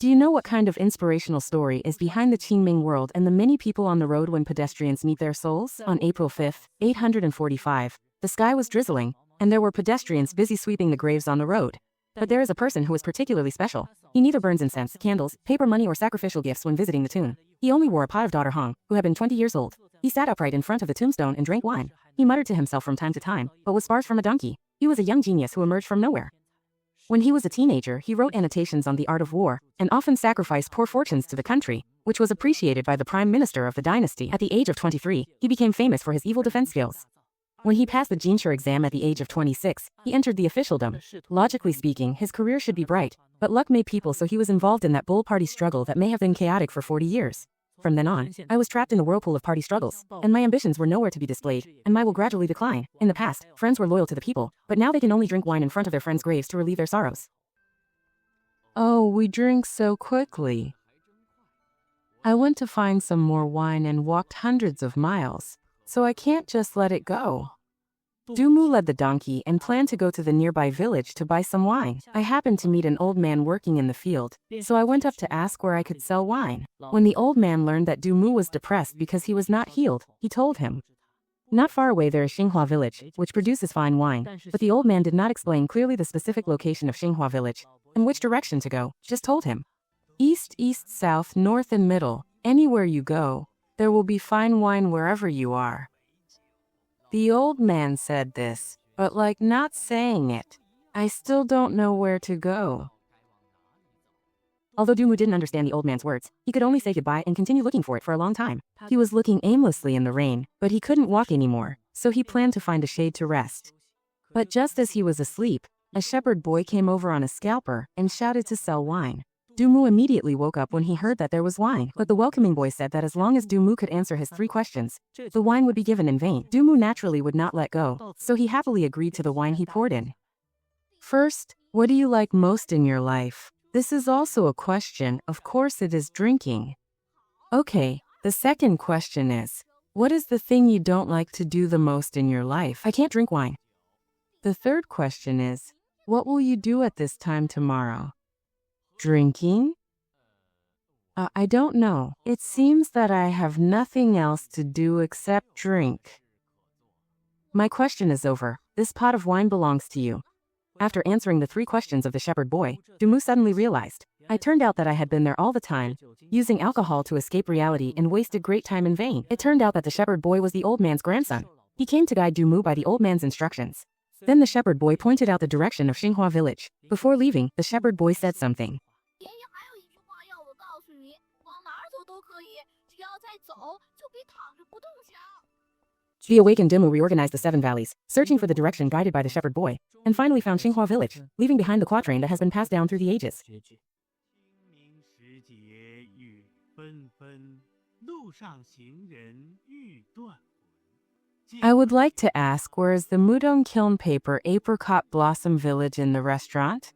Do you know what kind of inspirational story is behind the Qingming world and the many people on the road when pedestrians meet their souls? On April 5, 845, the sky was drizzling, and there were pedestrians busy sweeping the graves on the road. But there is a person who is particularly special. He neither burns incense, candles, paper money or sacrificial gifts when visiting the tomb. He only wore a pot of daughter Hong, who had been 20 years old. He sat upright in front of the tombstone and drank wine. He muttered to himself from time to time, but was sparse from a donkey. He was a young genius who emerged from nowhere. When he was a teenager, he wrote annotations on the art of war, and often sacrificed poor fortunes to the country, which was appreciated by the prime minister of the dynasty. At the age of 23, he became famous for his evil defense skills. When he passed the jinshi exam at the age of 26, he entered the officialdom. Logically speaking, his career should be bright, but luck made people so he was involved in that bull party struggle that may have been chaotic for 40 years. From then on, I was trapped in the whirlpool of party struggles, and my ambitions were nowhere to be displayed, and mine will gradually decline. In the past, friends were loyal to the people, but now they can only drink wine in front of their friends' graves to relieve their sorrows. Oh, we drink so quickly. I went to find some more wine and walked hundreds of miles, so I can't just let it go. Doumu led the donkey and planned to go to the nearby village to buy some wine. I happened to meet an old man working in the field, so I went up to ask where I could sell wine. When the old man learned that Doumu was depressed because he was not healed, he told him. Not far away there is Qinghua Village, which produces fine wine, but the old man did not explain clearly the specific location of Qinghua Village, and which direction to go, just told him. East, south, north and middle, anywhere you go, there will be fine wine wherever you are. The old man said this, but like not saying it. I still don't know where to go. Although Doumu didn't understand the old man's words, he could only say goodbye and continue looking for it for a long time. He was looking aimlessly in the rain, but he couldn't walk anymore, so he planned to find a shade to rest. But just as he was asleep, a shepherd boy came over on a scalper and shouted to sell wine. Doumu immediately woke up when he heard that there was wine, but the welcoming boy said that as long as Doumu could answer his 3 questions, the wine would be given in vain. Doumu naturally would not let go, so he happily agreed to the wine he poured in. First, what do you like most in your life? This is also a question. Of course it is drinking. Okay, the second question is, what is the thing you don't like to do the most in your life? I can't drink wine. The third question is, what will you do at this time tomorrow? Drinking? I don't know. It seems that I have nothing else to do except drink. My question is over. This pot of wine belongs to you. After answering the 3 questions of the shepherd boy, Doumu suddenly realized, I turned out that I had been there all the time, using alcohol to escape reality and wasted great time in vain. It turned out that the shepherd boy was the old man's grandson. He came to guide Doumu by the old man's instructions. Then the shepherd boy pointed out the direction of Qinghua Village. Before leaving, the shepherd boy said something. The awakened Doumu reorganized the 7 valleys, searching for the direction guided by the shepherd boy, and finally found Qinghua Village, leaving behind the quatrain that has been passed down through the ages. I would like to ask, where is the muttered kiln paper apricot blossom village in the restaurant?